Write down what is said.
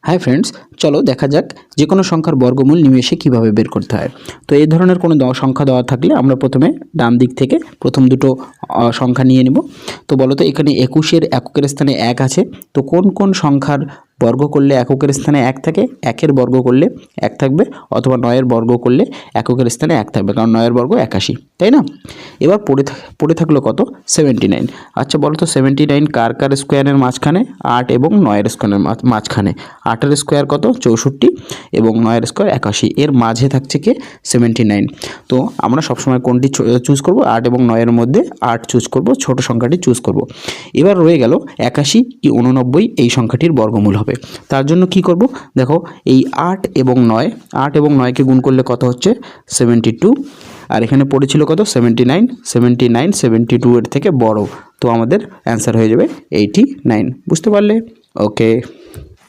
Hi friends, চলো দেখা যাক যে কোনো সংখ্যার বর্গমূল নিমেষে কিভাবে বের করতে হয়। তো এই ধরনের কোনো সংখ্যা দেওয়া থাকলে আমরা প্রথমে ডান দিক থেকে প্রথম দুটো সংখ্যা নিয়ে নিব। তো বলো তো এখানে 21-এর এককের স্থানে 1 আছে, তো কোন কোন সংখ্যার বর্গ করলে এককের স্থানে 1 থাকে? 1-এর বর্গ করলে 1 থাকবে, অথবা 9-এর বর্গ করলে এককের স্থানে 1 থাকবে, কারণ 9-এর বর্গ 81, তাই না? এবার পড়ে থাকলো কত? 79। আচ্ছা বলো তো 79 কার কার স্কোয়ারের মাঝখানে? 8 এবং 9-এর স্কোয়ারের মাঝখানে। 8-এর স্কোয়ার কত? 64 এবং 9-এর স্কোয়ার 81, এর মাঝে থাকছে কে? 79। তো আমরা সবসময় কোনটি চুজ করব? 8 এবং 9-এর মধ্যে 8 চুজ করব, ছোট সংখ্যাটি চুজ করব। এবার রয়ে গেল 81 কি 89 এই সংখ্যাটির বর্গমূল হবে। তার জন্য কি করব? দেখো এই 8 এবং 9, 8 এবং 9কে গুণ করলে কত হচ্ছে? 72। আর এখানে পড়েছিল কত? 79। 72 এর থেকে বড়, তো আমাদের অ্যান্সার হয়ে যাবে 89। বুঝতে পারলে? ওকে।